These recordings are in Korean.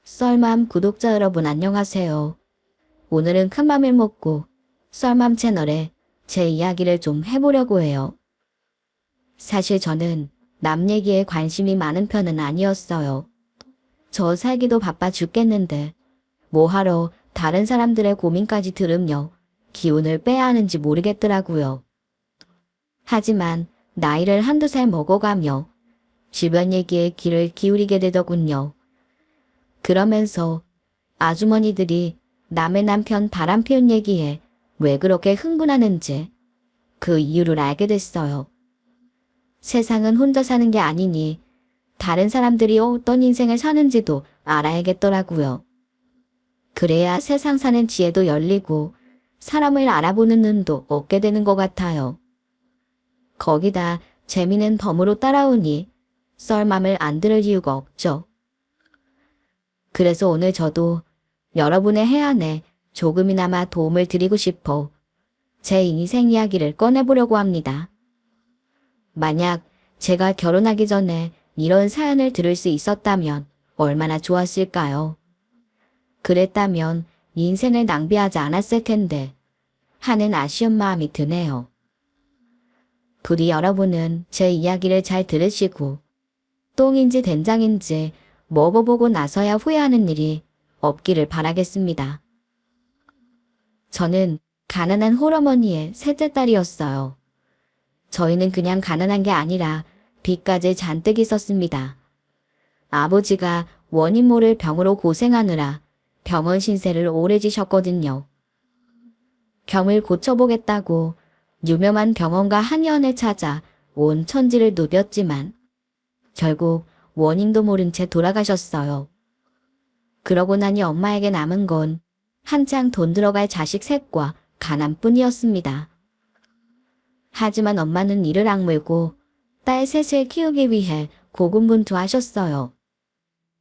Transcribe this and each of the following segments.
썰맘 구독자 여러분 안녕하세요. 오늘은 큰맘을 먹고 썰맘 채널에 제 이야기를 좀 해보려고 해요. 사실 저는 남 얘기에 관심이 많은 편은 아니었어요. 저 살기도 바빠 죽겠는데 뭐하러 다른 사람들의 고민까지 들으며 기운을 빼야 하는지 모르겠더라고요. 하지만 나이를 한두 살 먹어가며 주변 얘기에 귀를 기울이게 되더군요. 그러면서 아주머니들이 남의 남편 바람 피운 얘기에 왜 그렇게 흥분하는지 그 이유를 알게 됐어요. 세상은 혼자 사는 게 아니니 다른 사람들이 어떤 인생을 사는지도 알아야겠더라고요. 그래야 세상 사는 지혜도 열리고 사람을 알아보는 눈도 얻게 되는 것 같아요. 거기다 재미는 덤으로 따라오니 썰맘을 안 들을 이유가 없죠. 그래서 오늘 저도 여러분의 해안에 조금이나마 도움을 드리고 싶어 제 인생 이야기를 꺼내보려고 합니다. 만약 제가 결혼하기 전에 이런 사연을 들을 수 있었다면 얼마나 좋았을까요? 그랬다면 인생을 낭비하지 않았을 텐데 하는 아쉬운 마음이 드네요. 부디 여러분은 제 이야기를 잘 들으시고 똥인지 된장인지 먹어보고 나서야 후회하는 일이 없기를 바라겠습니다. 저는 가난한 홀어머니의 셋째 딸이었어요. 저희는 그냥 가난한 게 아니라 빚까지 잔뜩 있었습니다. 아버지가 원인 모를 병으로 고생하느라 병원 신세를 오래 지셨거든요. 병을 고쳐보겠다고 유명한 병원과 한의원을 찾아 온 천지를 누볐지만 결국 원인도 모른 채 돌아가셨어요. 그러고 나니 엄마에게 남은 건 한창 돈 들어갈 자식 셋과 가난뿐이었습니다. 하지만 엄마는 이를 악물고 딸 셋을 키우기 위해 고군분투하셨어요.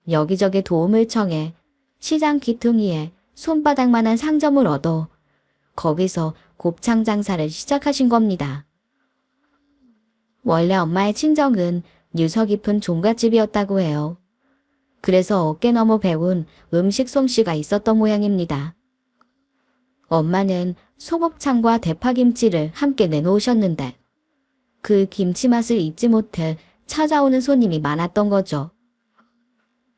여기저기 도움을 청해 시장 귀퉁이에 손바닥만한 상점을 얻어 거기서 곱창 장사를 시작하신 겁니다. 원래 엄마의 친정은 유서 깊은 종갓집이었다고 해요. 그래서 어깨 너머 배운 음식 솜씨가 있었던 모양입니다. 엄마는 소곱창과 대파김치를 함께 내놓으셨는데 그 김치 맛을 잊지 못해 찾아오는 손님이 많았던 거죠.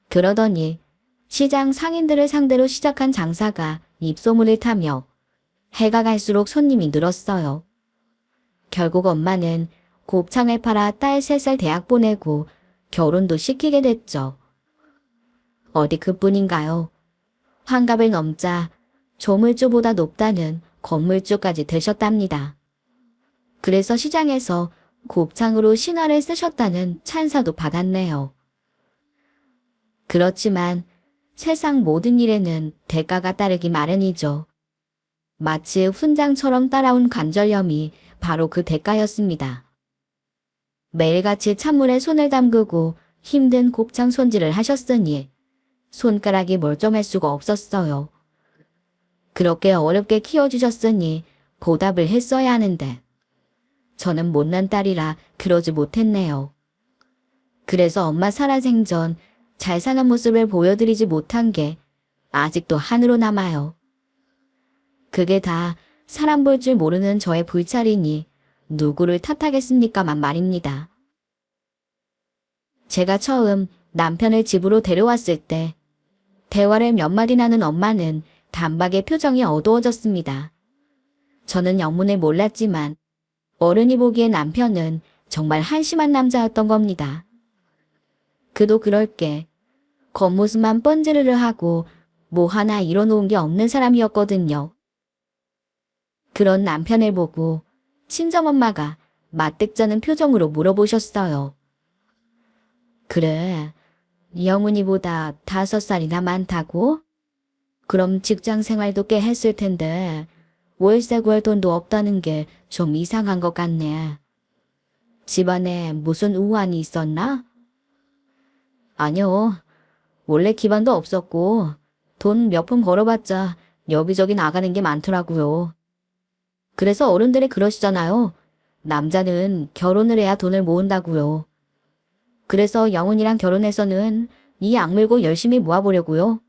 그러더니 시장 상인들을 상대로 시작한 장사가 입소문을 타며 해가 갈수록 손님이 늘었어요. 결국 엄마는 곱창을 팔아 딸 셋을 대학 보내고 결혼도 시키게 됐죠. 어디 그뿐인가요? 환갑을 넘자 조물주보다 높다는 건물주까지 되셨답니다. 그래서 시장에서 곱창으로 신화를 쓰셨다는 찬사도 받았네요. 그렇지만 세상 모든 일에는 대가가 따르기 마련이죠. 마치 훈장처럼 따라온 관절염이 바로 그 대가였습니다. 매일같이 찬물에 손을 담그고 힘든 곱창 손질을 하셨으니 손가락이 멀쩡할 수가 없었어요. 그렇게 어렵게 키워주셨으니 보답을 했어야 하는데 저는 못난 딸이라 그러지 못했네요. 그래서 엄마 살아생전 잘 사는 모습을 보여드리지 못한 게 아직도 한으로 남아요. 그게 다 사람 볼 줄 모르는 저의 불찰이니 누구를 탓하겠습니까만 말입니다. 제가 처음 남편을 집으로 데려왔을 때 대화를 몇 마디 나눈 엄마는 단박에 표정이 어두워졌습니다. 저는 영문을 몰랐지만 어른이 보기에 남편은 정말 한심한 남자였던 겁니다. 그도 그럴 게 겉모습만 번지르르 하고 뭐 하나 이뤄놓은 게 없는 사람이었거든요. 그런 남편을 보고 친정엄마가 맞득자는 표정으로 물어보셨어요. 그래, 영훈이보다 5살이나 많다고? 그럼 직장 생활도 꽤 했을 텐데 월세 구할 돈도 없다는 게 좀 이상한 것 같네. 집안에 무슨 우환이 있었나? 아니요. 원래 기반도 없었고 돈 몇 푼 벌어봤자 여기저기 나가는 게 많더라고요. 그래서 어른들이 그러시잖아요. 남자는 결혼을 해야 돈을 모은다고요. 그래서 영훈이랑 결혼해서는 이 악물고 열심히 모아보려고요.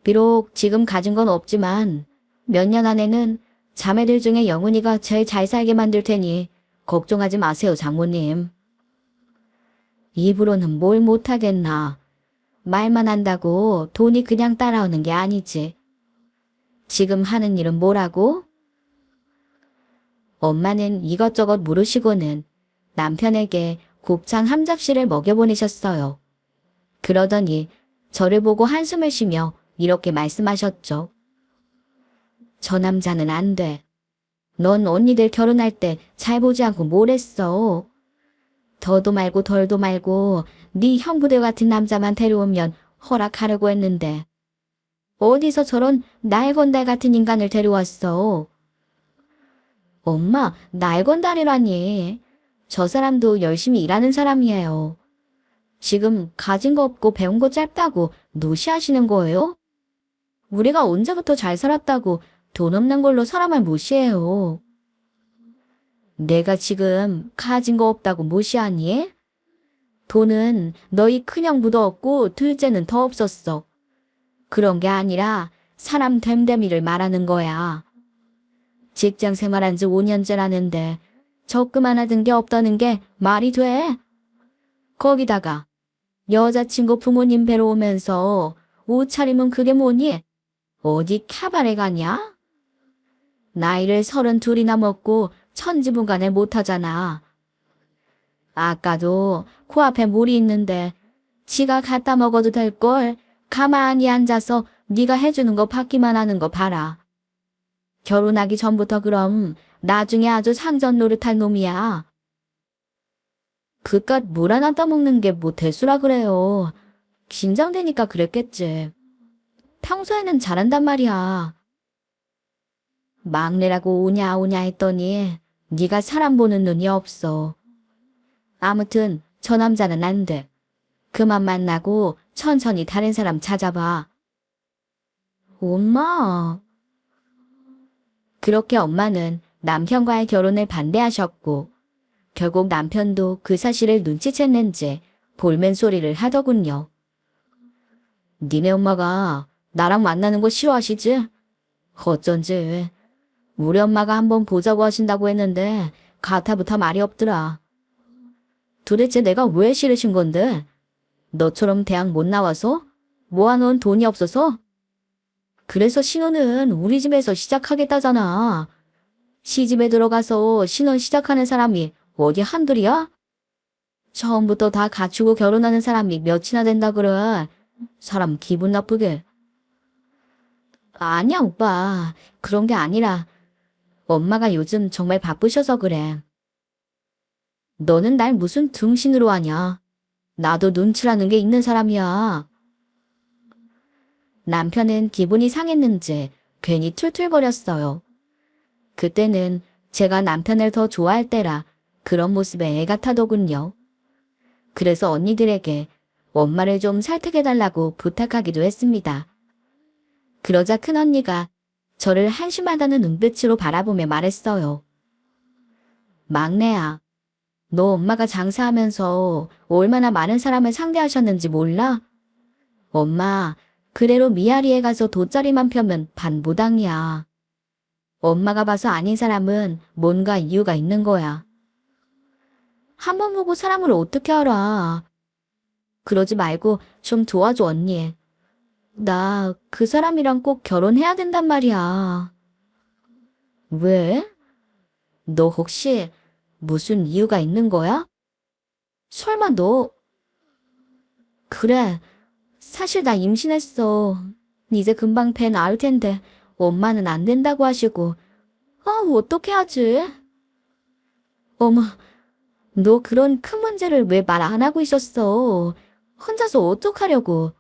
비록 지금 가진 건 없지만 몇 년 안에는 자매들 중에 영훈이가 제일 잘 살게 만들 테니 걱정하지 마세요, 장모님. 입으로는 뭘 못하겠나. 말만 한다고 돈이 그냥 따라오는 게 아니지. 지금 하는 일은 뭐라고? 엄마는 이것저것 물으시고는 남편에게 곱창 한 접시를 먹여보내셨어요. 그러더니 저를 보고 한숨을 쉬며 이렇게 말씀하셨죠. 저 남자는 안 돼. 넌 언니들 결혼할 때 잘 보지 않고 뭘 했어. 더도 말고 덜도 말고 네 형부대 같은 남자만 데려오면 허락하려고 했는데 어디서 저런 날건달 같은 인간을 데려왔어. 엄마, 날건달이라니. 저 사람도 열심히 일하는 사람이에요. 지금 가진 거 없고 배운 거 짧다고 무시하시는 거예요? 우리가 언제부터 잘 살았다고 돈 없는 걸로 사람을 무시해요. 내가 지금 가진 거 없다고 무시하니? 돈은 너희 큰형부도 없고 둘째는 더 없었어. 그런 게 아니라 사람 됨됨이를 말하는 거야. 직장 생활한 지 5년째라는데 적금 하나 든 게 없다는 게 말이 돼? 거기다가 여자친구 부모님 뵈러 오면서 옷차림은 그게 뭐니? 어디 캬바레 가냐? 나이를 32이나 먹고 천지분간을 못하잖아. 아까도 코앞에 물이 있는데 지가 갖다 먹어도 될걸 가만히 앉아서 네가 해주는 거 받기만 하는 거 봐라. 결혼하기 전부터 그럼 나중에 아주 상전 노릇할 놈이야. 그깟 물 하나 떠먹는 게 뭐 대수라 그래요. 긴장되니까 그랬겠지. 평소에는 잘한단 말이야. 막내라고 오냐 오냐 했더니 네가 사람 보는 눈이 없어. 아무튼 저 남자는 안 돼. 그만 만나고 천천히 다른 사람 찾아봐. 엄마. 그렇게 엄마는 남편과의 결혼을 반대하셨고 결국 남편도 그 사실을 눈치챘는지 볼멘 소리를 하더군요. 니네 엄마가 나랑 만나는 거 싫어하시지? 어쩐지 우리 엄마가 한번 보자고 하신다고 했는데 가타부터 말이 없더라. 도대체 내가 왜 싫으신 건데? 너처럼 대학 못 나와서? 모아놓은 돈이 없어서? 그래서 신혼은 우리 집에서 시작하겠다잖아. 시집에 들어가서 신혼 시작하는 사람이 어디 한둘이야? 처음부터 다 갖추고 결혼하는 사람이 몇이나 된다 그래. 사람 기분 나쁘게. 아니야, 오빠. 그런 게 아니라 엄마가 요즘 정말 바쁘셔서 그래. 너는 날 무슨 등신으로 하냐? 나도 눈치라는 게 있는 사람이야. 남편은 기분이 상했는지 괜히 툴툴거렸어요. 그때는 제가 남편을 더 좋아할 때라 그런 모습에 애가 타더군요. 그래서 언니들에게 엄마를 좀 설득해달라고 부탁하기도 했습니다. 그러자 큰언니가 저를 한심하다는 눈빛으로 바라보며 말했어요. 막내야, 너 엄마가 장사하면서 얼마나 많은 사람을 상대하셨는지 몰라? 엄마, 그래로 미아리에 가서 돗자리만 펴면 반무당이야. 엄마가 봐서 아닌 사람은 뭔가 이유가 있는 거야. 한 번 보고 사람을 어떻게 알아? 그러지 말고 좀 도와줘, 언니. 나 그 사람이랑 꼭 결혼해야 된단 말이야. 왜? 너 혹시 무슨 이유가 있는 거야? 설마 너... 그래, 사실 나 임신했어. 이제 금방 배 나을 텐데 엄마는 안 된다고 하시고. 아, 어떻게 하지? 어머, 너 그런 큰 문제를 왜 말 안 하고 있었어? 혼자서 어떡하려고?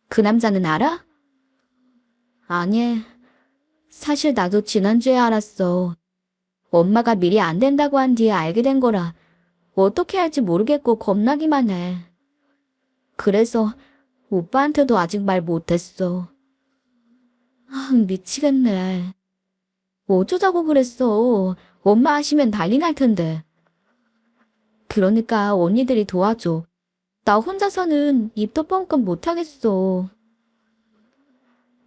그 남자는 알아? 아니, 사실 나도 지난주에 알았어. 엄마가 미리 안 된다고 한 뒤에 알게 된 거라 어떻게 할지 모르겠고 겁나기만 해. 그래서 오빠한테도 아직 말 못했어. 아, 미치겠네. 어쩌자고 그랬어. 엄마 하시면 난리 날 텐데. 그러니까 언니들이 도와줘. 나 혼자서는 입도 뻥끗 못하겠어.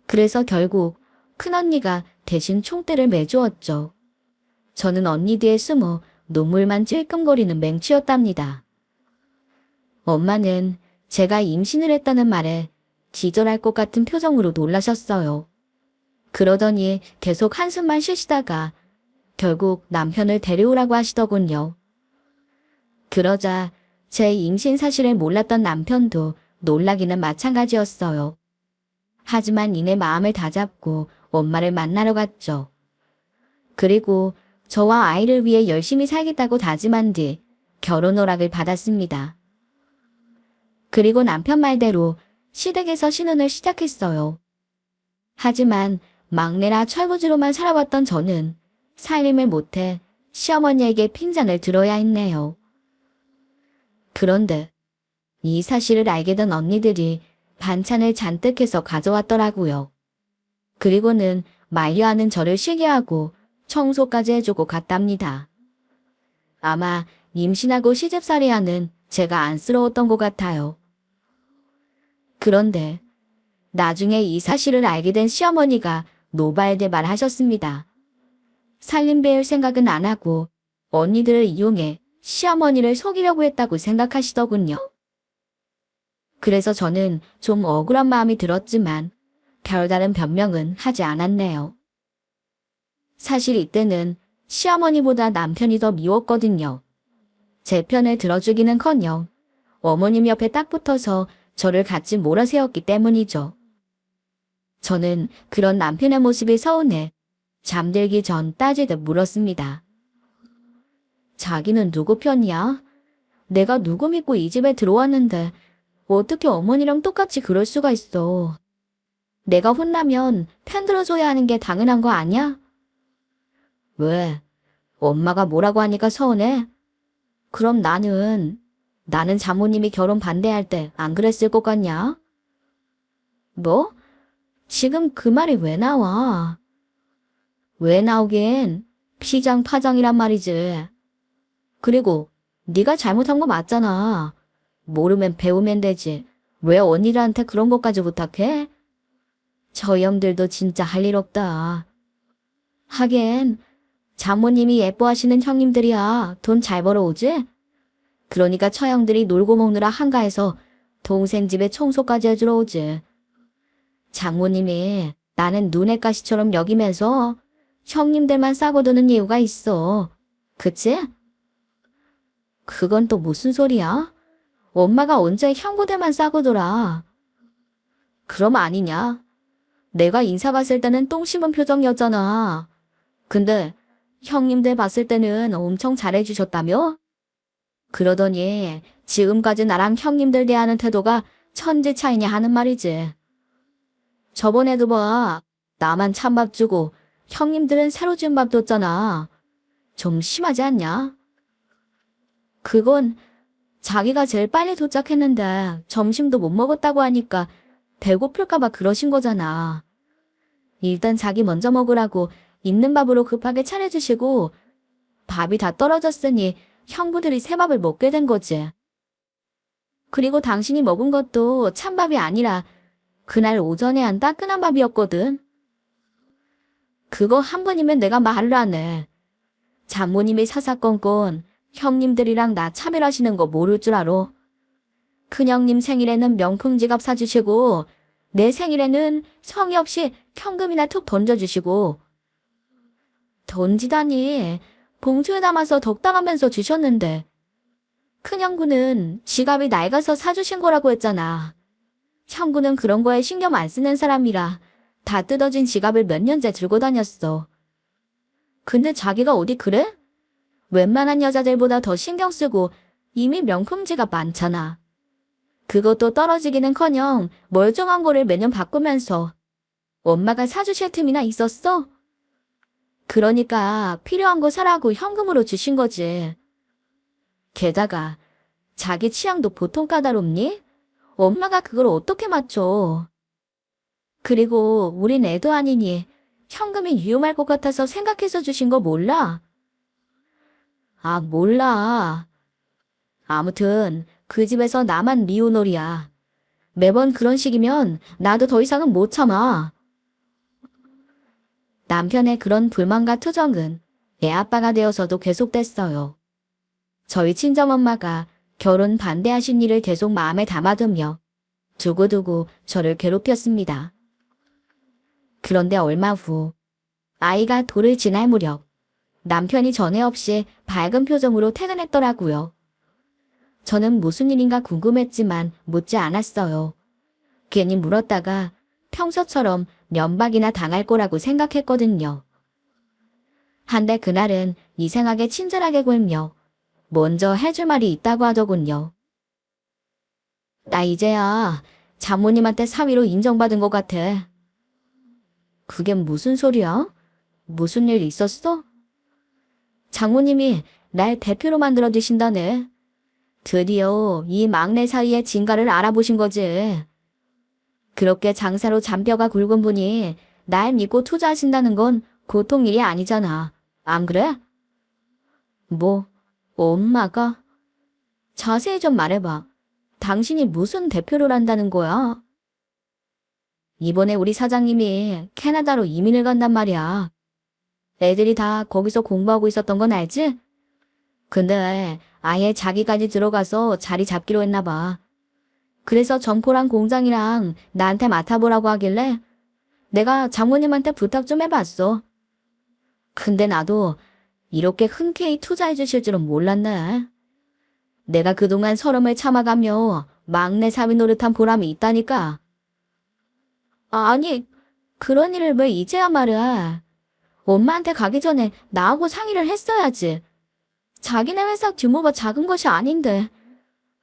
그래서 결국 큰언니가 대신 총대를 매주었죠. 저는 언니 뒤에 숨어 눈물만 찔끔거리는 맹치였답니다. 엄마는 제가 임신을 했다는 말에 기절할 것 같은 표정으로 놀라셨어요. 그러더니 계속 한숨만 쉬시다가 결국 남편을 데려오라고 하시더군요. 그러자 제 임신 사실을 몰랐던 남편도 놀라기는 마찬가지였어요. 하지만 이내 마음을 다잡고 엄마를 만나러 갔죠. 그리고 저와 아이를 위해 열심히 살겠다고 다짐한 뒤 결혼 허락을 받았습니다. 그리고 남편 말대로 시댁에서 신혼을 시작했어요. 하지만 막내라 철부지로만 살아왔던 저는 살림을 못해 시어머니에게 핀잔을 들어야 했네요. 그런데 이 사실을 알게 된 언니들이 반찬을 잔뜩 해서 가져왔더라고요. 그리고는 만류하는 저를 쉬게 하고 청소까지 해주고 갔답니다. 아마 임신하고 시집살이하는 제가 안쓰러웠던 것 같아요. 그런데 나중에 이 사실을 알게 된 시어머니가 노발대 말하셨습니다. 살림 배울 생각은 안 하고 언니들을 이용해 시어머니를 속이려고 했다고 생각하시더군요. 그래서 저는 좀 억울한 마음이 들었지만 별다른 변명은 하지 않았네요. 사실 이때는 시어머니보다 남편이 더 미웠거든요. 제 편을 들어주기는커녕 어머님 옆에 딱 붙어서 저를 같이 몰아세웠기 때문이죠. 저는 그런 남편의 모습이 서운해 잠들기 전 따지듯 물었습니다. 자기는 누구 편이야? 내가 누구 믿고 이 집에 들어왔는데 어떻게 어머니랑 똑같이 그럴 수가 있어. 내가 혼나면 편 들어줘야 하는 게 당연한 거 아니야? 왜? 엄마가 뭐라고 하니까 서운해? 그럼 나는 장모님이 결혼 반대할 때 안 그랬을 것 같냐? 뭐? 지금 그 말이 왜 나와? 왜 나오긴? 피장파장이란 말이지. 그리고 네가 잘못한 거 맞잖아. 모르면 배우면 되지. 왜 언니들한테 그런 것까지 부탁해? 저 형들도 진짜 할 일 없다. 하긴 장모님이 예뻐하시는 형님들이야 돈 잘 벌어오지? 그러니까 처형들이 놀고 먹느라 한가해서 동생 집에 청소까지 해주러 오지. 장모님이 나는 눈의 가시처럼 여기면서 형님들만 싸고 드는 이유가 있어. 그치? 그건 또 무슨 소리야? 엄마가 언제 형부들만 싸고 돌아. 그럼 아니냐? 내가 인사 봤을 때는 똥 심은 표정이었잖아. 근데 형님들 봤을 때는 엄청 잘해주셨다며? 그러더니 지금까지 나랑 형님들 대하는 태도가 천지 차이냐 하는 말이지. 저번에도 봐. 나만 찬밥 주고 형님들은 새로 준 밥 줬잖아. 좀 심하지 않냐? 그건 자기가 제일 빨리 도착했는데 점심도 못 먹었다고 하니까 배고플까봐 그러신 거잖아. 일단 자기 먼저 먹으라고 있는 밥으로 급하게 차려주시고 밥이 다 떨어졌으니 형부들이 새 밥을 먹게 된 거지. 그리고 당신이 먹은 것도 찬밥이 아니라 그날 오전에 한 따끈한 밥이었거든. 그거 한 번이면 내가 말을 안 해. 장모님이 사사건건 형님들이랑 나 차별하시는 거 모를 줄 알아. 큰형님 생일에는 명품 지갑 사주시고 내 생일에는 성의 없이 현금이나 툭 던져주시고. 던지다니 봉투에 담아서 덕당하면서 주셨는데 큰형구는 지갑이 낡아서 사주신 거라고 했잖아. 형구는 그런 거에 신경 안 쓰는 사람이라 다 뜯어진 지갑을 몇 년째 들고 다녔어. 근데 자기가 어디 그래? 웬만한 여자들보다 더 신경 쓰고 이미 명품 지갑 많잖아. 그것도 떨어지기는커녕 멀쩡한 거를 매년 바꾸면서 엄마가 사주실 틈이나 있었어? 그러니까 필요한 거 사라고 현금으로 주신 거지. 게다가 자기 취향도 보통 까다롭니? 엄마가 그걸 어떻게 맞춰? 그리고 우린 애도 아니니 현금이 위험할 것 같아서 생각해서 주신 거 몰라? 아, 몰라. 아무튼 그 집에서 나만 미운놀이야. 매번 그런 식이면 나도 더 이상은 못 참아. 남편의 그런 불만과 투정은 애 아빠가 되어서도 계속됐어요. 저희 친정엄마가 결혼 반대하신 일을 계속 마음에 담아두며 두고두고 저를 괴롭혔습니다. 그런데 얼마 후 아이가 돌을 지날 무렵 남편이 전에 없이 밝은 표정으로 퇴근했더라고요. 저는 무슨 일인가 궁금했지만 묻지 않았어요. 괜히 물었다가 평소처럼 면박이나 당할 거라고 생각했거든요. 한데 그날은 이상하게 친절하게 굴며 먼저 해줄 말이 있다고 하더군요. 나 이제야 장모님한테 사위로 인정받은 것 같아. 그게 무슨 소리야? 무슨 일 있었어? 장모님이 날 대표로 만들어 주신다네. 드디어 이 막내 사위의 진가를 알아보신 거지. 그렇게 장사로 잔뼈가 굵은 분이 날 믿고 투자하신다는 건 보통 일이 아니잖아. 안 그래? 뭐, 엄마가? 자세히 좀 말해봐. 당신이 무슨 대표를 한다는 거야? 이번에 우리 사장님이 캐나다로 이민을 간단 말이야. 애들이 다 거기서 공부하고 있었던 건 알지? 근데 아예 자기까지 들어가서 자리 잡기로 했나 봐. 그래서 점포랑 공장이랑 나한테 맡아보라고 하길래 내가 장모님한테 부탁 좀 해봤어. 근데 나도 이렇게 흔쾌히 투자해 주실 줄은 몰랐네. 내가 그동안 서름을 참아가며 막내 사위 노릇한 보람이 있다니까. 아니, 그런 일을 왜 이제야 말이야. 엄마한테 가기 전에 나하고 상의를 했어야지. 자기네 회사 규모가 작은 것이 아닌데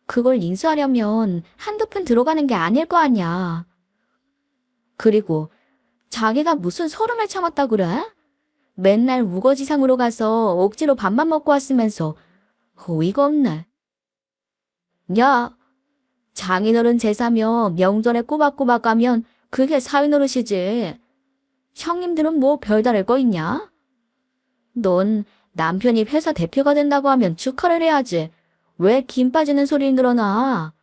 그걸 인수하려면 한두 푼 들어가는 게 아닐 거 아니야. 그리고 자기가 무슨 서름을 참았다 그래? 맨날 우거지상으로 가서 억지로 밥만 먹고 왔으면서 어이가 없네. 야, 장인어른 제사며 명절에 꼬박꼬박 가면 그게 사위 노릇이지. 형님들은 뭐 별다를 거 있냐? 넌 남편이 회사 대표가 된다고 하면 축하를 해야지. 왜 김 빠지는 소리 늘어나?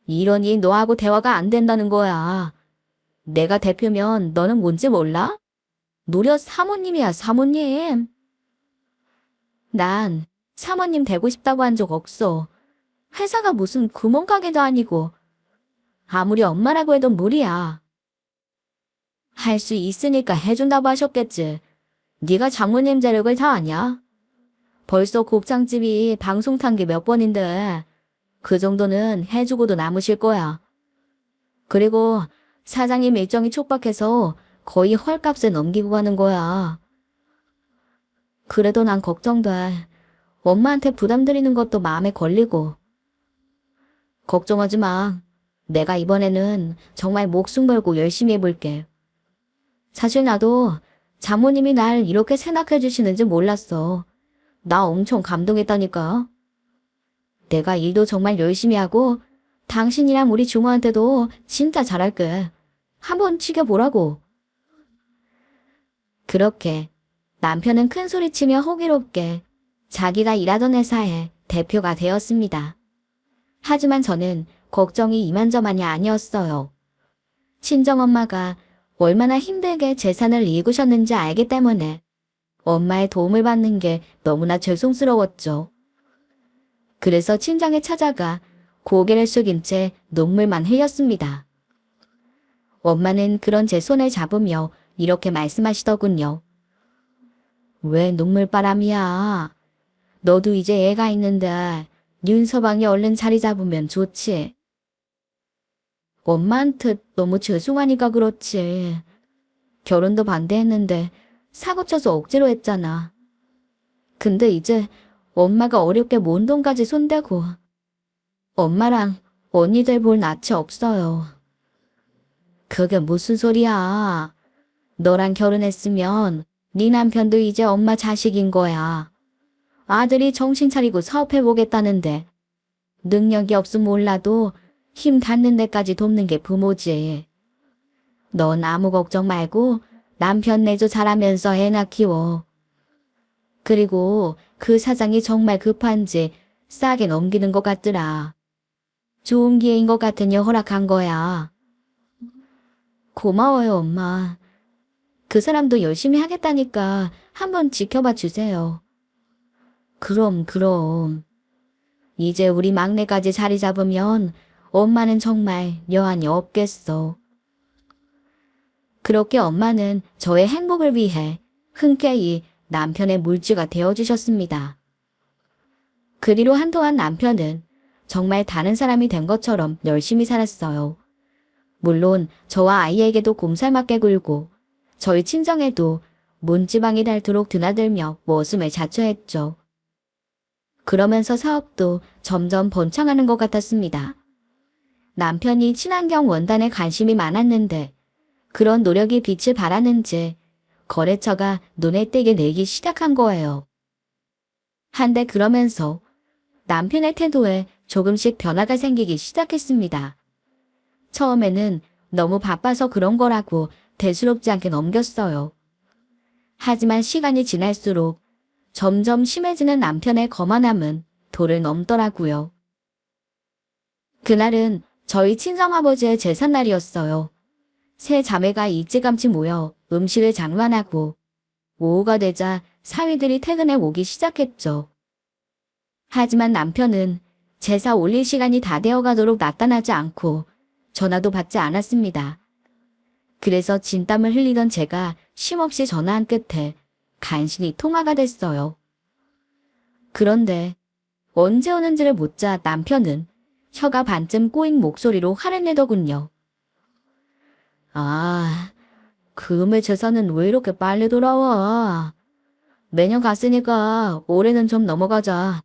이러니 너하고 대화가 안 된다는 거야. 내가 대표면 너는 뭔지 몰라? 무려 사모님이야, 사모님. 난 사모님 되고 싶다고 한 적 없어. 회사가 무슨 구멍가게도 아니고 아무리 엄마라고 해도 무리야. 할 수 있으니까 해준다고 하셨겠지. 네가 장모님 재력을 다 아냐? 벌써 곱창집이 방송 탄 게 몇 번인데 그 정도는 해주고도 남으실 거야. 그리고 사장님 일정이 촉박해서 거의 헐값에 넘기고 가는 거야. 그래도 난 걱정돼. 엄마한테 부담 드리는 것도 마음에 걸리고. 걱정하지 마. 내가 이번에는 정말 목숨 걸고 열심히 해볼게. 사실 나도 장모님이 날 이렇게 생각해 주시는지 몰랐어. 나 엄청 감동했다니까. 내가 일도 정말 열심히 하고 당신이랑 우리 주모한테도 진짜 잘할게. 한번 지켜보라고. 그렇게 남편은 큰 소리치며 호기롭게 자기가 일하던 회사의 대표가 되었습니다. 하지만 저는 걱정이 이만저만이 아니었어요. 친정엄마가 얼마나 힘들게 재산을 일구셨는지 알기 때문에 엄마의 도움을 받는 게 너무나 죄송스러웠죠. 그래서 친정에 찾아가 고개를 숙인 채 눈물만 흘렸습니다. 엄마는 그런 제 손을 잡으며 이렇게 말씀하시더군요. 왜 눈물바람이야? 너도 이제 애가 있는데 윤서방이 얼른 자리 잡으면 좋지. 엄마한테 너무 죄송하니까 그렇지. 결혼도 반대했는데 사고쳐서 억지로 했잖아. 근데 이제 엄마가 어렵게 몬 돈까지 손대고 엄마랑 언니들 볼 낯이 없어요. 그게 무슨 소리야. 너랑 결혼했으면 네 남편도 이제 엄마 자식인 거야. 아들이 정신 차리고 사업해보겠다는데 능력이 없음 몰라도 힘 닿는 데까지 돕는 게 부모지. 넌 아무 걱정 말고 남편 내조 잘하면서 애나 키워. 그리고 그 사장이 정말 급한지 싸게 넘기는 것 같더라. 좋은 기회인 것 같으니 허락한 거야. 고마워요, 엄마. 그 사람도 열심히 하겠다니까 한번 지켜봐 주세요. 그럼. 이제 우리 막내까지 자리 잡으면 엄마는 정말 여한이 없겠어. 그렇게 엄마는 저의 행복을 위해 흔쾌히 남편의 물주가 되어주셨습니다. 그 뒤로 한동안 남편은 정말 다른 사람이 된 것처럼 열심히 살았어요. 물론 저와 아이에게도 곰살맞게 굴고 저희 친정에도 문지방이 닳도록 드나들며 모습을 자처했죠. 그러면서 사업도 점점 번창하는 것 같았습니다. 남편이 친환경 원단에 관심이 많았는데 그런 노력이 빛을 발하는지 거래처가 눈에 띄게 내기 시작한 거예요. 한데 그러면서 남편의 태도에 조금씩 변화가 생기기 시작했습니다. 처음에는 너무 바빠서 그런 거라고 대수롭지 않게 넘겼어요. 하지만 시간이 지날수록 점점 심해지는 남편의 거만함은 도를 넘더라고요. 그날은 저희 친정아버지의 제삿날이었어요. 세 자매가 일찌감치 모여 음식을 장만하고 오후가 되자 사위들이 퇴근해 오기 시작했죠. 하지만 남편은 제사 올릴 시간이 다 되어가도록 나타나지 않고 전화도 받지 않았습니다. 그래서 진땀을 흘리던 제가 쉼없이 전화한 끝에 간신히 통화가 됐어요. 그런데 언제 오는지를 묻자 남편은 혀가 반쯤 꼬인 목소리로 화를 내더군요. 아, 그음의 제사는 왜 이렇게 빨리 돌아와? 매년 갔으니까 올해는 좀 넘어가자.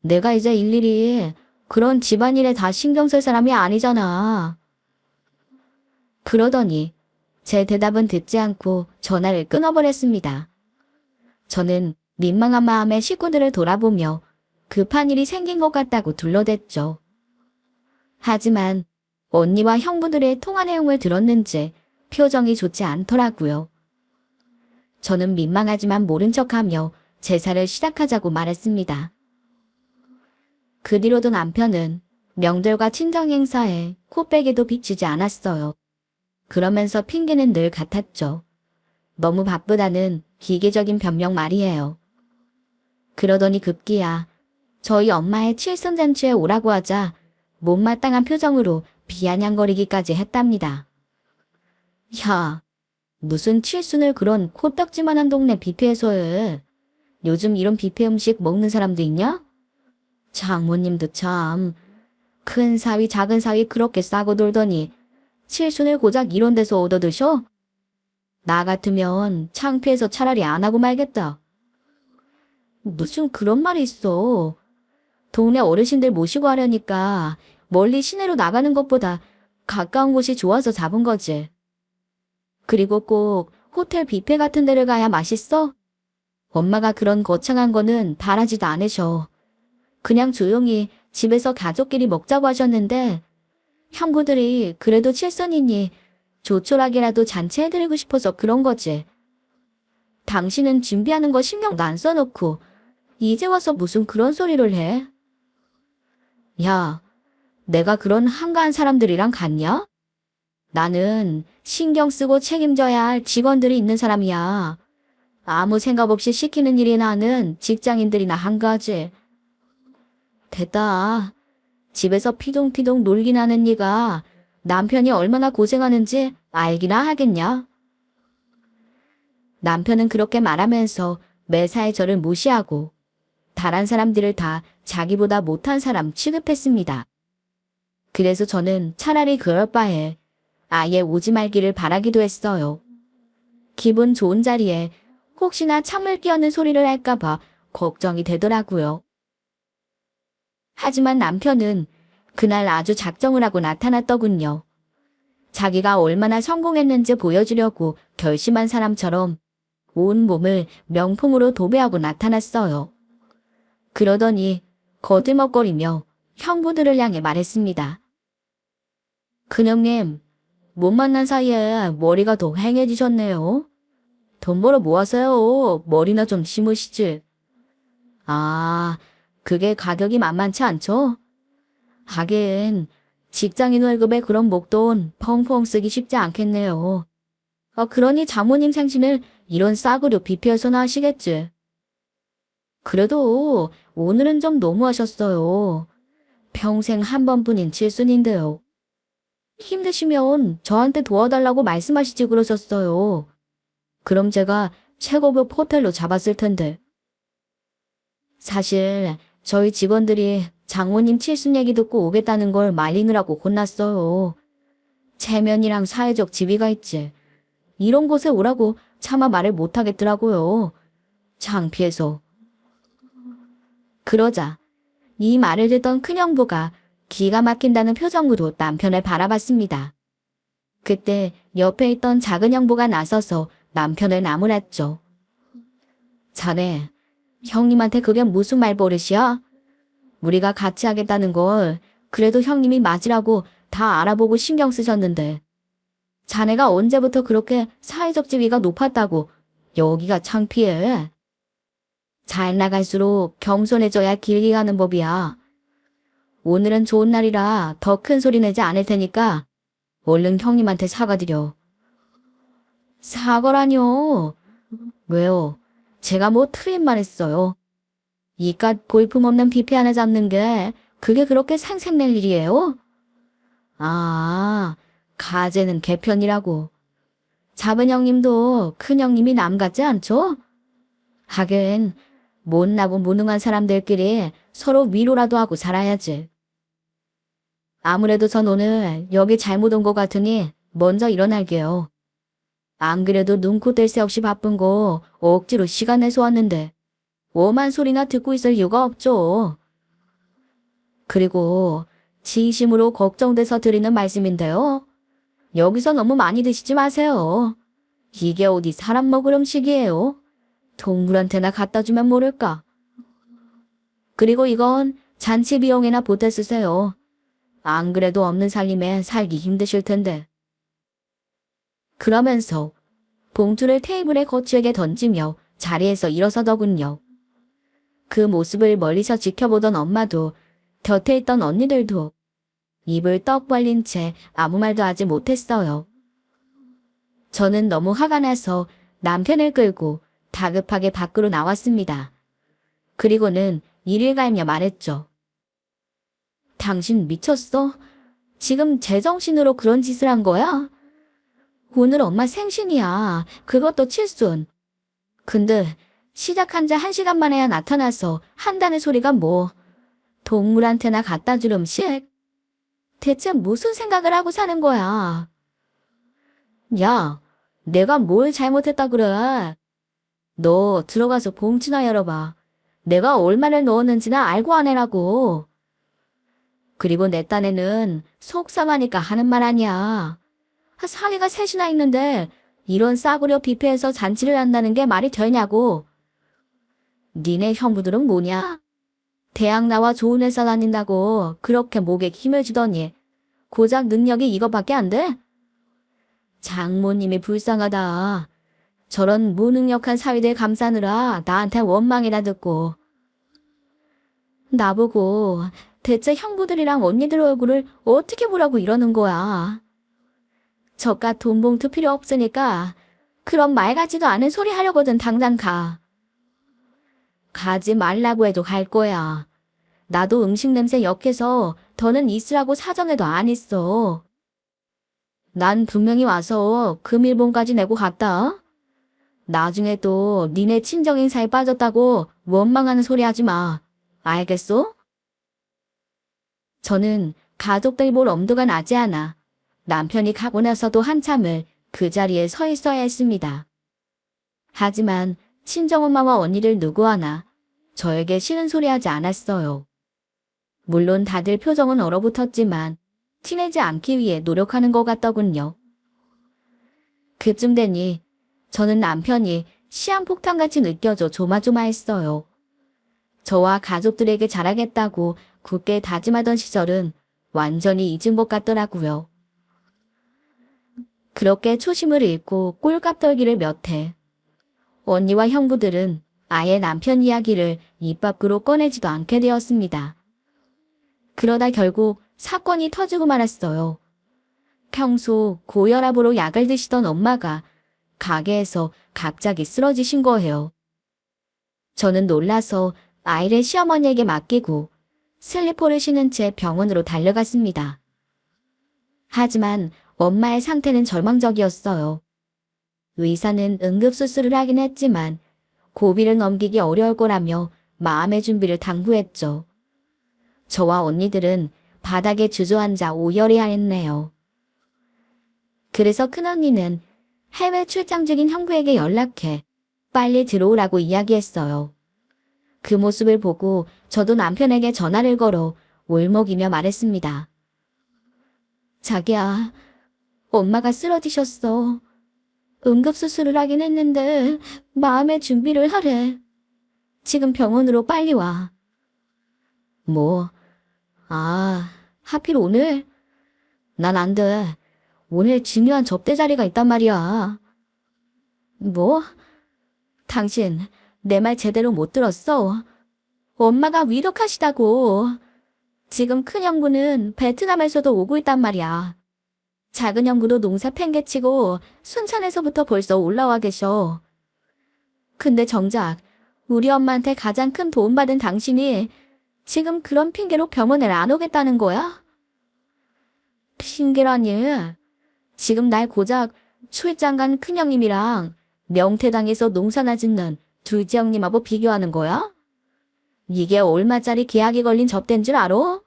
내가 이제 일일이 그런 집안일에 다 신경 쓸 사람이 아니잖아. 그러더니 제 대답은 듣지 않고 전화를 끊어버렸습니다. 저는 민망한 마음에 식구들을 돌아보며 급한 일이 생긴 것 같다고 둘러댔죠. 하지만 언니와 형부들의 통화 내용을 들었는지 표정이 좋지 않더라고요. 저는 민망하지만 모른 척하며 제사를 시작하자고 말했습니다. 그 뒤로도 남편은 명절과 친정 행사에 코빼기도 비치지 않았어요. 그러면서 핑계는 늘 같았죠. 너무 바쁘다는 기계적인 변명 말이에요. 그러더니 급기야 저희 엄마의 칠순잔치에 오라고 하자 못마땅한 표정으로 비아냥거리기까지 했답니다. 야, 무슨 칠순을 그런 코딱지만한 동네 뷔페에서 해. 요즘 이런 뷔페 음식 먹는 사람도 있냐? 장모님도 참, 큰 사위 작은 사위 그렇게 싸고 돌더니 칠순을 고작 이런 데서 얻어드셔? 나 같으면 창피해서 차라리 안 하고 말겠다. 무슨 그런 말이 있어. 동네 어르신들 모시고 하려니까 멀리 시내로 나가는 것보다 가까운 곳이 좋아서 잡은 거지. 그리고 꼭 호텔 뷔페 같은 데를 가야 맛있어? 엄마가 그런 거창한 거는 바라지도 않으셔. 그냥 조용히 집에서 가족끼리 먹자고 하셨는데 형부들이 그래도 칠순이니 조촐하게라도 잔치해드리고 싶어서 그런 거지. 당신은 준비하는 거 신경도 안 써놓고 이제 와서 무슨 그런 소리를 해? 야, 내가 그런 한가한 사람들이랑 같냐? 나는 신경 쓰고 책임져야 할 직원들이 있는 사람이야. 아무 생각 없이 시키는 일이나 하는 직장인들이나 한가하지. 됐다. 집에서 피동피동 놀긴 하는 네가 남편이 얼마나 고생하는지 알기나 하겠냐? 남편은 그렇게 말하면서 매사에 저를 무시하고 다른 사람들을 다 자기보다 못한 사람 취급했습니다. 그래서 저는 차라리 그럴 바에 아예 오지 말기를 바라기도 했어요. 기분 좋은 자리에 혹시나 찬물 끼얹는 소리를 할까봐 걱정이 되더라고요. 하지만 남편은 그날 아주 작정을 하고 나타났더군요. 자기가 얼마나 성공했는지 보여주려고 결심한 사람처럼 온 몸을 명품으로 도배하고 나타났어요. 그러더니 거들먹거리며 형부들을 향해 말했습니다. 큰형님, 못 만난 사이에 머리가 더 행해지셨네요. 돈 벌어 뭐 하세요? 머리나 좀 심으시지. 아, 그게 가격이 만만치 않죠? 하긴 직장인 월급에 그런 목돈 펑펑 쓰기 쉽지 않겠네요. 그러니 장모님 생신을 이런 싸구려 뷔페에서나 하시겠지. 그래도 오늘은 좀 너무하셨어요. 평생 한 번뿐인 칠순인데요. 힘드시면 저한테 도와달라고 말씀하시지 그러셨어요. 그럼 제가 최고급 호텔로 잡았을 텐데. 사실 저희 직원들이 장모님 칠순 얘기 듣고 오겠다는 걸 말리느라고 혼났어요. 체면이랑 사회적 지위가 있지. 이런 곳에 오라고 차마 말을 못하겠더라고요. 창피해서. 그러자 이 말을 듣던 큰형부가 기가 막힌다는 표정으로 남편을 바라봤습니다. 그때 옆에 있던 작은 형부가 나서서 남편을 나무랐죠. 자네, 형님한테 그게 무슨 말버릇이야? 우리가 같이 하겠다는 걸 그래도 형님이 맞으라고 다 알아보고 신경 쓰셨는데 자네가 언제부터 그렇게 사회적 지위가 높았다고 여기가 창피해. 잘 나갈수록 겸손해져야 길게 가는 법이야. 오늘은 좋은 날이라 더 큰 소리 내지 않을 테니까 얼른 형님한테 사과드려. 사과라뇨? 왜요? 제가 뭐 틀린 말 했어요. 이깟 볼품없는 뷔페 하나 잡는 게 그게 그렇게 생색낼 일이에요? 아, 가재는 개편이라고. 작은 형님도 큰 형님이 남 같지 않죠? 하긴 못나고 무능한 사람들끼리 서로 위로라도 하고 살아야지. 아무래도 전 오늘 여기 잘못 온 것 같으니 먼저 일어날게요. 안 그래도 눈코 뗄 새 없이 바쁜 거 억지로 시간 내서 왔는데 오만 소리나 듣고 있을 이유가 없죠. 그리고 진심으로 걱정돼서 드리는 말씀인데요. 여기서 너무 많이 드시지 마세요. 이게 어디 사람 먹을 음식이에요. 동물한테나 갖다 주면 모를까. 그리고 이건 잔치 비용이나 보태 쓰세요. 안 그래도 없는 살림에 살기 힘드실 텐데. 그러면서 봉투를 테이블에 거칠게 던지며 자리에서 일어서더군요. 그 모습을 멀리서 지켜보던 엄마도 곁에 있던 언니들도 입을 떡 벌린 채 아무 말도 하지 못했어요. 저는 너무 화가 나서 남편을 끌고 다급하게 밖으로 나왔습니다. 그리고는 이를 갈며 말했죠. 당신 미쳤어? 지금 제정신으로 그런 짓을 한 거야? 오늘 엄마 생신이야. 그것도 칠순. 근데 시작한 지 1시간 만에야 나타나서 한다는 소리가 뭐. 동물한테나 갖다 줄 음식? 대체 무슨 생각을 하고 사는 거야? 야, 내가 뭘 잘못했다 그래? 너 들어가서 봉투나 열어봐. 내가 얼마를 넣었는지나 알고 안 해라고. 그리고 내 딴에는 속상하니까 하는 말 아니야. 사위가 셋이나 있는데 이런 싸구려 뷔페에서 잔치를 한다는 게 말이 되냐고. 니네 형부들은 뭐냐? 대학 나와 좋은 회사 다닌다고 그렇게 목에 힘을 주더니 고작 능력이 이거밖에 안 돼? 장모님이 불쌍하다. 저런 무능력한 사위들 감싸느라 나한테 원망이나 듣고. 나보고 대체 형부들이랑 언니들 얼굴을 어떻게 보라고 이러는 거야. 저깟 돈 봉투 필요 없으니까 그런 말 같지도 않은 소리 하려거든 당장 가. 가지 말라고 해도 갈 거야. 나도 음식 냄새 역해서 더는 있으라고 사정해도 안 있어. 난 분명히 와서 금일봉까지 내고 갔다. 나중에 또 니네 친정 인사에 빠졌다고 원망하는 소리 하지 마. 알겠어? 저는 가족들 볼 엄두가 나지 않아 남편이 가고 나서도 한참을 그 자리에 서 있어야 했습니다. 하지만 친정엄마와 언니들 누구 하나 저에게 싫은 소리 하지 않았어요. 물론 다들 표정은 얼어붙었지만 티내지 않기 위해 노력하는 것 같더군요. 그쯤 되니 저는 남편이 시한폭탄같이 느껴져 조마조마했어요. 저와 가족들에게 잘하겠다고 굳게 다짐하던 시절은 완전히 잊은 것 같더라고요. 그렇게 초심을 잃고 꼴값 떨기를 몇 해. 언니와 형부들은 아예 남편 이야기를 입 밖으로 꺼내지도 않게 되었습니다. 그러다 결국 사건이 터지고 말았어요. 평소 고혈압으로 약을 드시던 엄마가 가게에서 갑자기 쓰러지신 거예요. 저는 놀라서 아이를 시어머니에게 맡기고 슬리퍼를 신은 채 병원으로 달려갔습니다. 하지만 엄마의 상태는 절망적이었어요. 의사는 응급수술을 하긴 했지만 고비를 넘기기 어려울 거라며 마음의 준비를 당부했죠. 저와 언니들은 바닥에 주저앉아 오열해야 했네요. 그래서 큰언니는 해외 출장 중인 형부에게 연락해 빨리 들어오라고 이야기했어요. 그 모습을 보고 저도 남편에게 전화를 걸어 울먹이며 말했습니다. 자기야, 엄마가 쓰러지셨어. 응급수술을 하긴 했는데 마음의 준비를 하래. 지금 병원으로 빨리 와. 뭐? 하필 오늘? 난 안 돼. 오늘 중요한 접대 자리가 있단 말이야. 뭐? 당신 내 말 제대로 못 들었어. 엄마가 위독하시다고. 지금 큰 형부는 베트남에서도 오고 있단 말이야. 작은 형부도 농사 팽개치고 순천에서부터 벌써 올라와 계셔. 근데 정작 우리 엄마한테 가장 큰 도움받은 당신이 지금 그런 핑계로 병원에 안 오겠다는 거야? 핑계라니. 지금 날 고작 출장 간 큰형님이랑 명태당에서 농사나 짓는 둘째 형님하고 비교하는 거야? 이게 얼마짜리 계약이 걸린 접대인 줄 알아?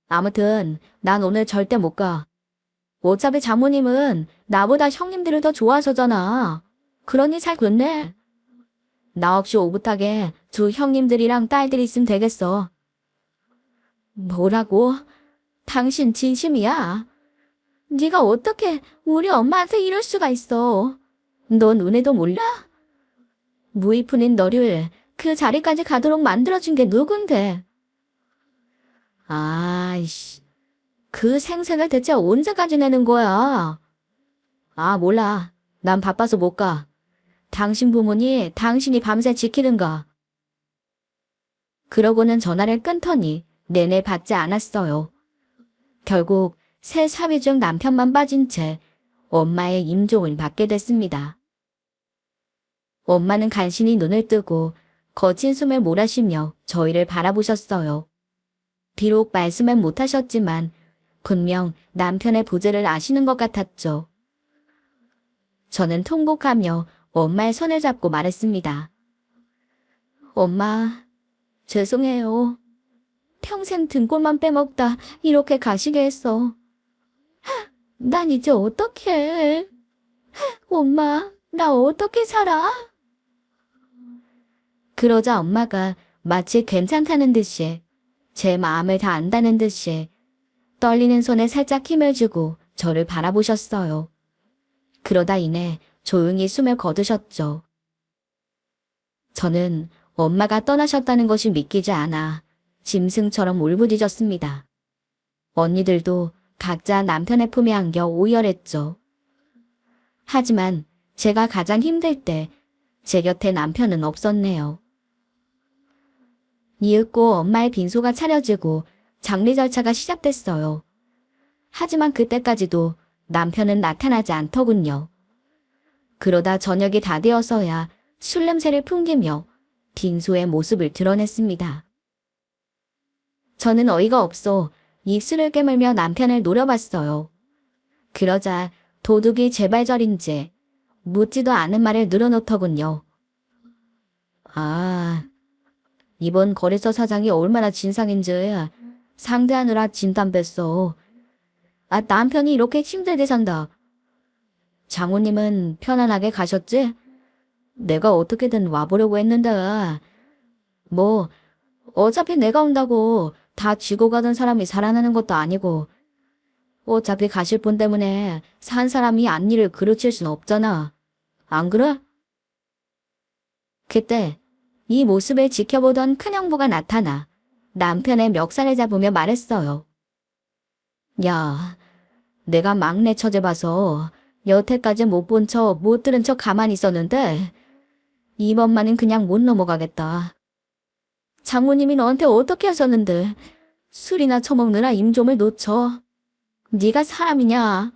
아무튼 난 오늘 절대 못 가. 어차피 장모님은 나보다 형님들을 더 좋아하셔잖아. 그러니 잘 됐네. 나 없이 오붓하게 두 형님들이랑 딸들이 있으면 되겠어. 뭐라고? 당신 진심이야? 네가 어떻게 우리 엄마한테 이럴 수가 있어? 넌 눈에도 몰라? 무이푼인 너를 그 자리까지 가도록 만들어준 게 누군데? 아이씨, 그 생색을 대체 언제까지 내는 거야? 몰라. 난 바빠서 못 가. 당신 부모니 당신이 밤새 지키든가. 그러고는 전화를 끊더니 내내 받지 않았어요. 결국 새 사위 중 남편만 빠진 채 엄마의 임종을 받게 됐습니다. 엄마는 간신히 눈을 뜨고 거친 숨을 몰아쉬며 저희를 바라보셨어요. 비록 말씀은 못하셨지만 분명 남편의 부재를 아시는 것 같았죠. 저는 통곡하며 엄마의 손을 잡고 말했습니다. 엄마, 죄송해요. 평생 등골만 빼먹다 이렇게 가시게 했어. 난 이제 어떡해. 엄마, 나 어떻게 살아? 그러자 엄마가 마치 괜찮다는 듯이 제 마음을 다 안다는 듯이 떨리는 손에 살짝 힘을 주고 저를 바라보셨어요. 그러다 이내 조용히 숨을 거두셨죠. 저는 엄마가 떠나셨다는 것이 믿기지 않아 짐승처럼 울부짖었습니다. 언니들도 각자 남편의 품에 안겨 오열했죠. 하지만 제가 가장 힘들 때 제 곁에 남편은 없었네요. 이윽고 엄마의 빈소가 차려지고 장례 절차가 시작됐어요. 하지만 그때까지도 남편은 나타나지 않더군요. 그러다 저녁이 다 되어서야 술 냄새를 풍기며 빈소의 모습을 드러냈습니다. 저는 어이가 없어 입술을 깨물며 남편을 노려봤어요. 그러자 도둑이 제발저린지 묻지도 않은 말을 늘어놓더군요. 이번 거래처 사장이 얼마나 진상인지 상대하느라 진땀 뺐어. 남편이 이렇게 힘들게 산다. 장모님은 편안하게 가셨지? 내가 어떻게든 와보려고 했는데. 뭐 어차피 내가 온다고 다 지고 가던 사람이 살아나는 것도 아니고 어차피 가실 분 때문에 산 사람이 앞일을 그르칠 순 없잖아. 안 그래? 그때 이 모습을 지켜보던 큰형부가 나타나 남편의 멱살을 잡으며 말했어요. 야, 내가 막내 처제 봐서 여태까지 못 본 척 못 들은 척 가만히 있었는데 이번만은 그냥 못 넘어가겠다. 장모님이 너한테 어떻게 하셨는데 술이나 처먹느라 임종을 놓쳐. 네가 사람이냐?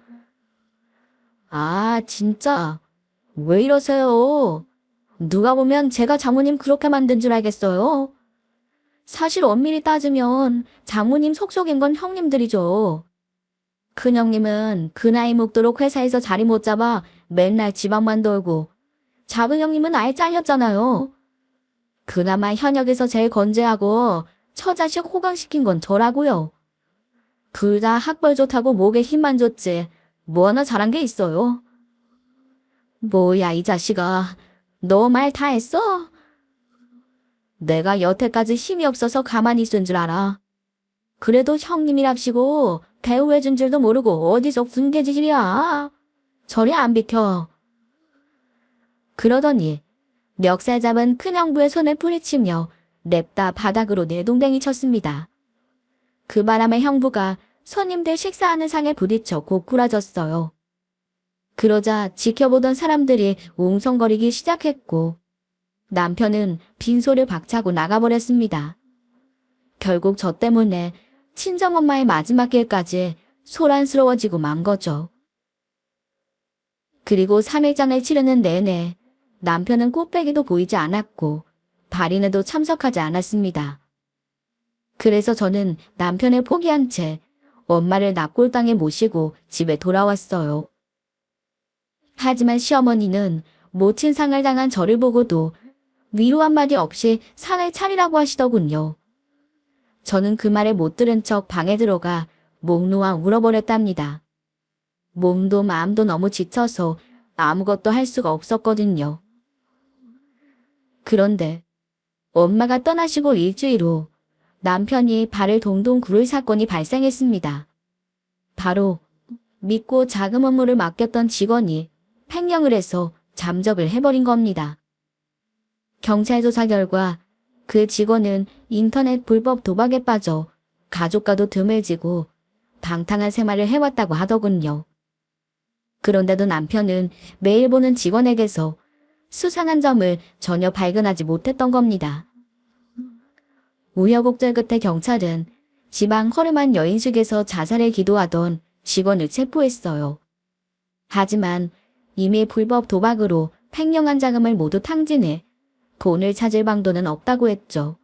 아, 진짜. 왜 이러세요? 누가 보면 제가 장모님 그렇게 만든 줄 알겠어요? 사실 엄밀히 따지면 장모님 속속인 건 형님들이죠. 큰형님은 그 나이 먹도록 회사에서 자리 못 잡아 맨날 지방만 돌고, 작은 형님은 아예 잘렸잖아요. 그나마 현역에서 제일 건재하고 처자식 호강시킨 건 저라고요. 둘 다 학벌 좋다고 목에 힘만 줬지 뭐 하나 잘한 게 있어요. 뭐야 이 자식아, 너 말 다 했어? 내가 여태까지 힘이 없어서 가만히 있은 줄 알아. 그래도 형님이랍시고 대우해준 줄도 모르고 어디서 분개지질이야. 저리 안 비켜. 그러더니 멱살 잡은 큰형부의 손을 뿌리치며 냅다 바닥으로 내동댕이 쳤습니다. 그 바람에 형부가 손님들 식사하는 상에 부딪혀 고꾸라졌어요. 그러자 지켜보던 사람들이 웅성거리기 시작했고 남편은 빈소를 박차고 나가버렸습니다. 결국 저 때문에 친정엄마의 마지막 길까지 소란스러워지고 만 거죠. 그리고 3일장을 치르는 내내 남편은 꽃배기도 보이지 않았고 발인에도 참석하지 않았습니다. 그래서 저는 남편을 포기한 채 엄마를 납골당에 모시고 집에 돌아왔어요. 하지만 시어머니는 모친 상을 당한 저를 보고도 위로 한마디 없이 상을 차리라고 하시더군요. 저는 그 말에 못 들은 척 방에 들어가 목 놓아 울어버렸답니다. 몸도 마음도 너무 지쳐서 아무것도 할 수가 없었거든요. 그런데 엄마가 떠나시고 일주일 후 남편이 발을 동동 구를 사건이 발생했습니다. 바로 믿고 자금 업무를 맡겼던 직원이 횡령을 해서 잠적을 해버린 겁니다. 경찰 조사 결과 그 직원은 인터넷 불법 도박에 빠져 가족과도 드물지고 방탕한 생활을 해왔다고 하더군요. 그런데도 남편은 매일 보는 직원에게서 수상한 점을 전혀 발견하지 못했던 겁니다. 우여곡절 끝에 경찰은 지방 허름한 여인숙에서 자살을 기도하던 직원을 체포했어요. 하지만 이미 불법 도박으로 횡령한 자금을 모두 탕진해 돈을 찾을 방도는 없다고 했죠.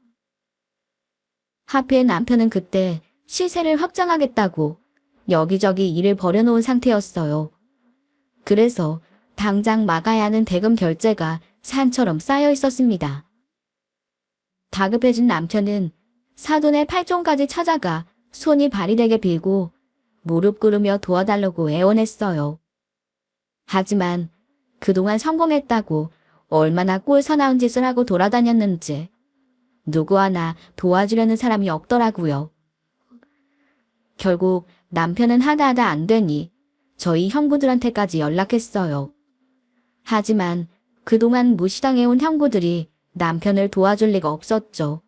하필 남편은 그때 시세를 확장하겠다고 여기저기 일을 벌여놓은 상태였어요. 그래서 당장 막아야 하는 대금 결제가 산처럼 쌓여 있었습니다. 다급해진 남편은 사돈의 팔종까지 찾아가 손이 발이 되게 빌고 무릎 꿇으며 도와달라고 애원했어요. 하지만 그동안 성공했다고 얼마나 꼴사나운 짓을 하고 돌아다녔는지 누구 하나 도와주려는 사람이 없더라고요. 결국 남편은 하다 안 되니 저희 형부들한테까지 연락했어요. 하지만 그동안 무시당해온 형부들이 남편을 도와줄 리가 없었죠.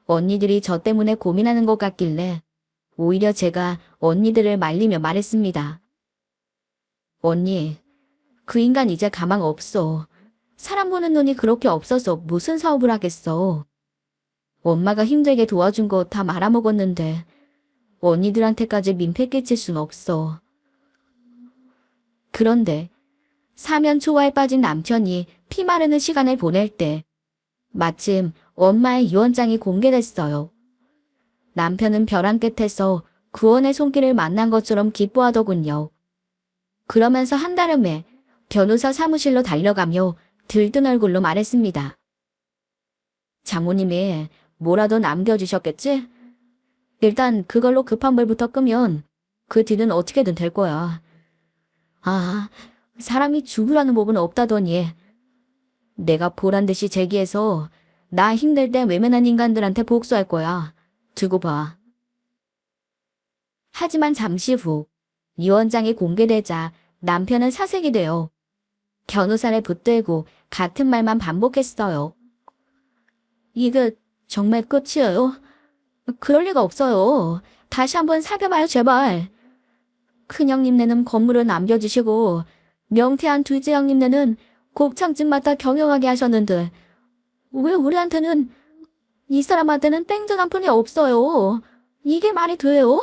언니들이 저 때문에 고민하는 것 같길래 오히려 제가 언니들을 말리며 말했습니다. 언니, 그 인간 이제 가망 없어. 사람 보는 눈이 그렇게 없어서 무슨 사업을 하겠어. 엄마가 힘들게 도와준 거 다 말아먹었는데 언니들한테까지 민폐 끼칠 순 없어. 그런데 사면 초과에 빠진 남편이 피 마르는 시간을 보낼 때 마침 엄마의 유언장이 공개됐어요. 남편은 벼랑 끝에서 구원의 손길을 만난 것처럼 기뻐하더군요. 그러면서 한달음에 변호사 사무실로 달려가며 들뜬 얼굴로 말했습니다. 장모님이 뭐라도 남겨주셨겠지? 일단 그걸로 급한 불부터 끄면 그 뒤는 어떻게든 될 거야. 아, 사람이 죽으라는 법은 없다더니 내가 보란듯이 제기해서 나 힘들 때 외면한 인간들한테 복수할 거야. 두고 봐. 하지만 잠시 후 유언장이 공개되자 남편은 사색이 되어 변호사를 붙들고 같은 말만 반복했어요. 이거 정말 끝이에요? 그럴 리가 없어요. 다시 한번 살펴봐요 제발. 큰형님네는 건물을 남겨주시고 명태한 둘째 형님네는 곱창집마다 경영하게 하셨는데 왜 우리한테는, 이 사람한테는 땡전 한 푼이 없어요. 이게 말이 돼요?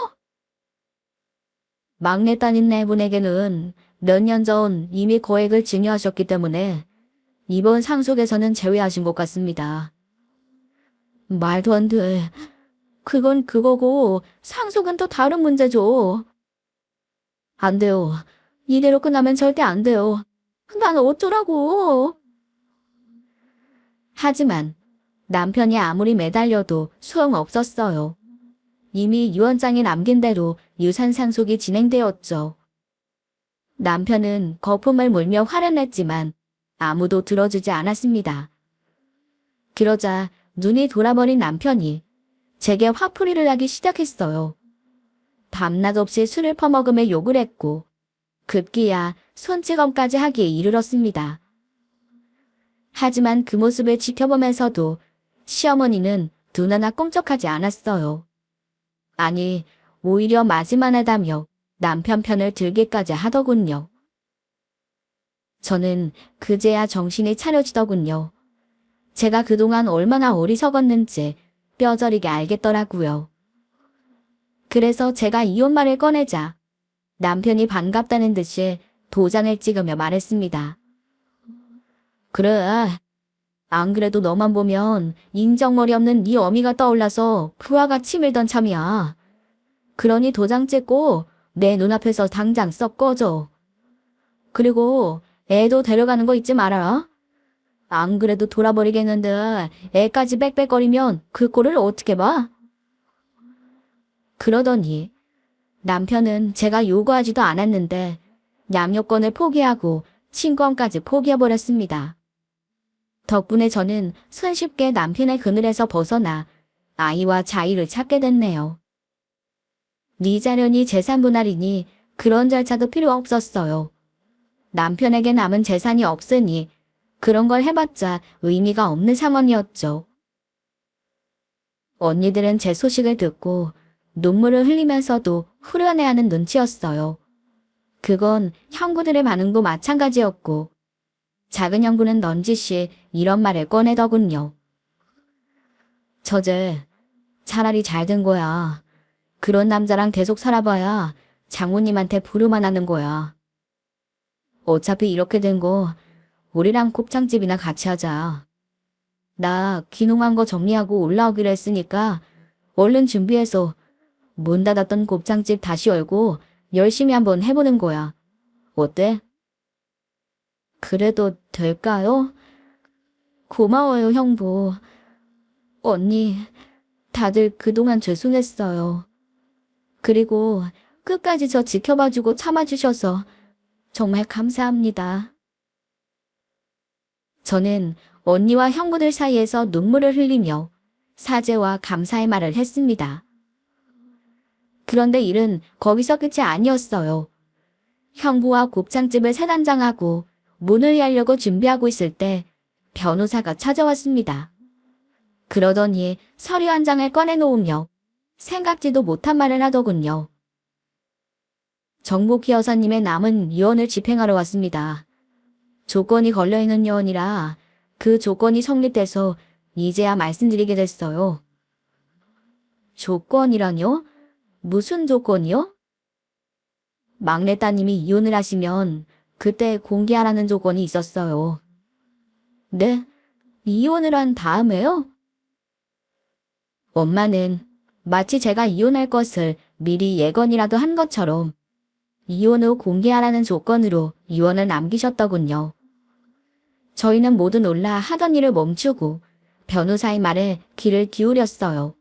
막내 따님 네 분에게는 몇 년 전 이미 거액을 증여하셨기 때문에 이번 상속에서는 제외하신 것 같습니다. 말도 안 돼. 그건 그거고 상속은 또 다른 문제죠. 안 돼요. 이대로 끝나면 절대 안 돼요. 난 어쩌라고. 하지만 남편이 아무리 매달려도 소용없었어요. 이미 유언장에 남긴 대로 유산 상속이 진행되었죠. 남편은 거품을 물며 화를 냈지만 아무도 들어주지 않았습니다. 그러자 눈이 돌아버린 남편이 제게 화풀이를 하기 시작했어요. 밤낮 없이 술을 퍼먹으며 욕을 했고 급기야 손찌검까지 하기에 이르렀습니다. 하지만 그 모습을 지켜보면서도 시어머니는 눈 하나 꼼짝하지 않았어요. 아니, 오히려 맞을만하다며 남편 편을 들기까지 하더군요. 저는 그제야 정신이 차려지더군요. 제가 그동안 얼마나 어리석었는지 뼈저리게 알겠더라고요. 그래서 제가 이혼 말을 꺼내자 남편이 반갑다는 듯이 도장을 찍으며 말했습니다. 그래, 안 그래도 너만 보면 인정머리 없는 네 어미가 떠올라서 부하가 치밀던 참이야. 그러니 도장 찍고 내 눈앞에서 당장 썩 꺼져. 그리고 애도 데려가는 거 잊지 말아라. 안 그래도 돌아버리겠는데 애까지 빽빽거리면 그 꼴을 어떻게 봐? 그러더니 남편은 제가 요구하지도 않았는데 양육권을 포기하고 친권까지 포기해버렸습니다. 덕분에 저는 손쉽게 남편의 그늘에서 벗어나 아이와 자유를 찾게 됐네요. 미자련이 재산 분할이니 그런 절차도 필요 없었어요. 남편에게 남은 재산이 없으니 그런 걸 해봤자 의미가 없는 상황이었죠. 언니들은 제 소식을 듣고 눈물을 흘리면서도 후련해하는 눈치였어요. 그건 형부들의 반응도 마찬가지였고 작은 형부는 넌지시 이런 말을 꺼내더군요. 저제 차라리 잘 된 거야. 그런 남자랑 계속 살아봐야 장모님한테 부르만 하는 거야. 어차피 이렇게 된 거 우리랑 곱창집이나 같이 하자. 나 귀농한 거 정리하고 올라오기로 했으니까 얼른 준비해서 문 닫았던 곱창집 다시 열고 열심히 한번 해보는 거야. 어때? 그래도 될까요? 고마워요, 형부. 언니, 다들 그동안 죄송했어요. 그리고 끝까지 저 지켜봐주고 참아주셔서 정말 감사합니다. 저는 언니와 형부들 사이에서 눈물을 흘리며 사죄와 감사의 말을 했습니다. 그런데 일은 거기서 끝이 아니었어요. 형부와 곱창집을 세단장하고 문을 열려고 준비하고 있을 때 변호사가 찾아왔습니다. 그러더니 서류 한 장을 꺼내놓으며 생각지도 못한 말을 하더군요. 정복희 여사님의 남은 유언을 집행하러 왔습니다. 조건이 걸려있는 유언이라 그 조건이 성립돼서 이제야 말씀드리게 됐어요. 조건이라뇨? 무슨 조건이요? 막내 따님이 이혼을 하시면 그때 공개하라는 조건이 있었어요. 네? 이혼을 한 다음에요? 엄마는 마치 제가 이혼할 것을 미리 예건이라도 한 것처럼 이혼 후 공개하라는 조건으로 유언을 남기셨더군요. 저희는 모두 놀라 하던 일을 멈추고 변호사의 말에 귀를 기울였어요.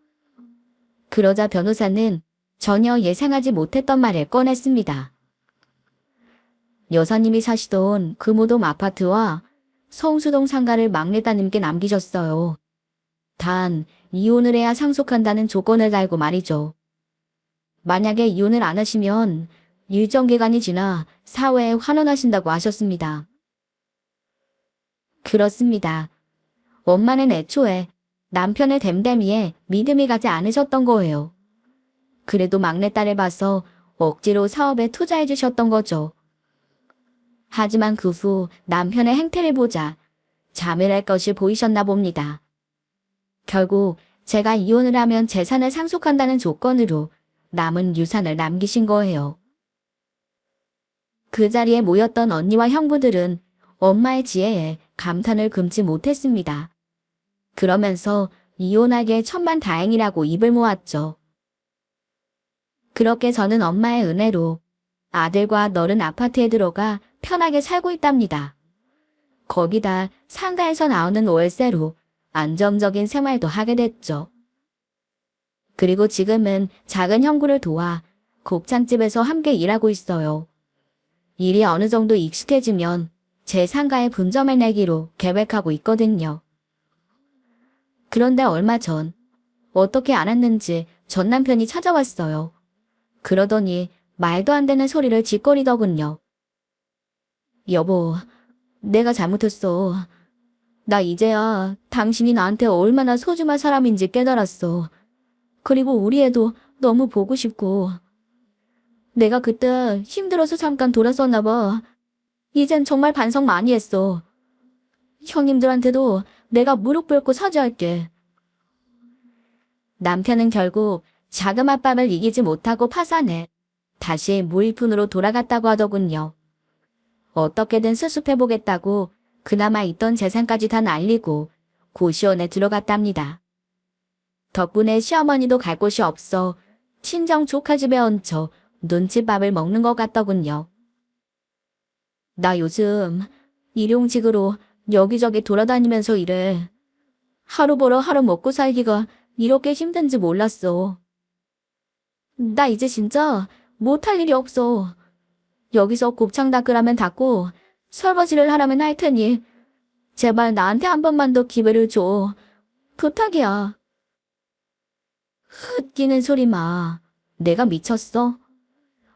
그러자 변호사는 전혀 예상하지 못했던 말을 꺼냈습니다. 여사님이 사시던 금호동 아파트와 성수동 상가를 막내 따님께 남기셨어요. 단 이혼을 해야 상속한다는 조건을 달고 말이죠. 만약에 이혼을 안 하시면 일정 기간이 지나 사회에 환원하신다고 하셨습니다. 그렇습니다. 엄마는 애초에 남편의 댐댐이에 믿음이 가지 않으셨던 거예요. 그래도 막내딸을 봐서 억지로 사업에 투자해 주셨던 거죠. 하지만 그 후 남편의 행태를 보자 자멸할 것이 보이셨나 봅니다. 결국 제가 이혼을 하면 재산을 상속한다는 조건으로 남은 유산을 남기신 거예요. 그 자리에 모였던 언니와 형부들은 엄마의 지혜에 감탄을 금치 못했습니다. 그러면서 이혼하게 천만다행이라고 입을 모았죠. 그렇게 저는 엄마의 은혜로 아들과 넓은 아파트에 들어가 편하게 살고 있답니다. 거기다 상가에서 나오는 월세로 안정적인 생활도 하게 됐죠. 그리고 지금은 작은 형부를 도와 곱창집에서 함께 일하고 있어요. 일이 어느 정도 익숙해지면 제 상가에 분점을 내기로 계획하고 있거든요. 그런데 얼마 전 어떻게 알았는지 전 남편이 찾아왔어요. 그러더니 말도 안 되는 소리를 짓거리더군요. 여보, 내가 잘못했어. 나 이제야 당신이 나한테 얼마나 소중한 사람인지 깨달았어. 그리고 우리 애도 너무 보고 싶고. 내가 그때 힘들어서 잠깐 돌았었나 봐. 이젠 정말 반성 많이 했어. 형님들한테도 내가 무릎 꿇고 사죄할게. 남편은 결국 자금압박을 이기지 못하고 파산해 다시 무일푼으로 돌아갔다고 하더군요. 어떻게든 수습해보겠다고 그나마 있던 재산까지 다 날리고 고시원에 들어갔답니다. 덕분에 시어머니도 갈 곳이 없어 친정 조카 집에 얹혀 눈칫밥을 먹는 것 같더군요. 나 요즘 일용직으로 여기저기 돌아다니면서 일해. 하루 벌어 하루 먹고 살기가 이렇게 힘든지 몰랐어. 나 이제 진짜 못할 일이 없어. 여기서 곱창 닦으라면 닦고 설거지를 하라면 할 테니 제발 나한테 한 번만 더 기회를 줘. 부탁이야. 흩기는 소리 마. 내가 미쳤어?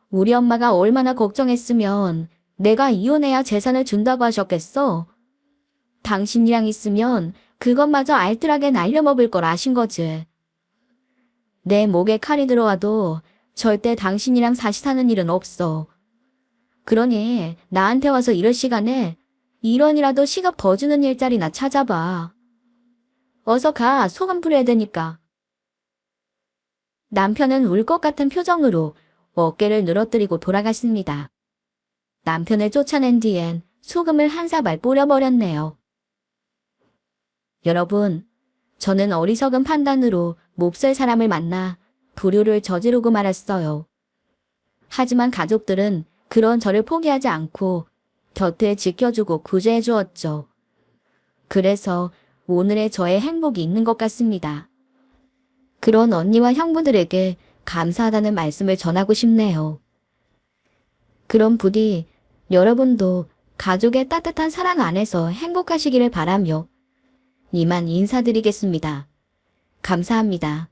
우리 엄마가 얼마나 걱정했으면 내가 이혼해야 재산을 준다고 하셨겠어? 당신이랑 있으면 그것마저 알뜰하게 날려먹을 걸 아신 거지. 내 목에 칼이 들어와도 절대 당신이랑 다시 사는 일은 없어. 그러니 나한테 와서 이럴 시간에 1원이라도 시급 더 주는 일자리나 찾아봐. 어서 가, 소금 뿌려야 되니까. 남편은 울 것 같은 표정으로 어깨를 늘어뜨리고 돌아갔습니다. 남편을 쫓아낸 뒤엔 소금을 한 사발 뿌려버렸네요. 여러분, 저는 어리석은 판단으로 몹쓸 사람을 만나 불효를 저지르고 말았어요. 하지만 가족들은 그런 저를 포기하지 않고 곁에 지켜주고 구제해 주었죠. 그래서 오늘의 저의 행복이 있는 것 같습니다. 그런 언니와 형부들에게 감사하다는 말씀을 전하고 싶네요. 그럼 부디 여러분도 가족의 따뜻한 사랑 안에서 행복하시기를 바라며 이만 인사드리겠습니다. 감사합니다.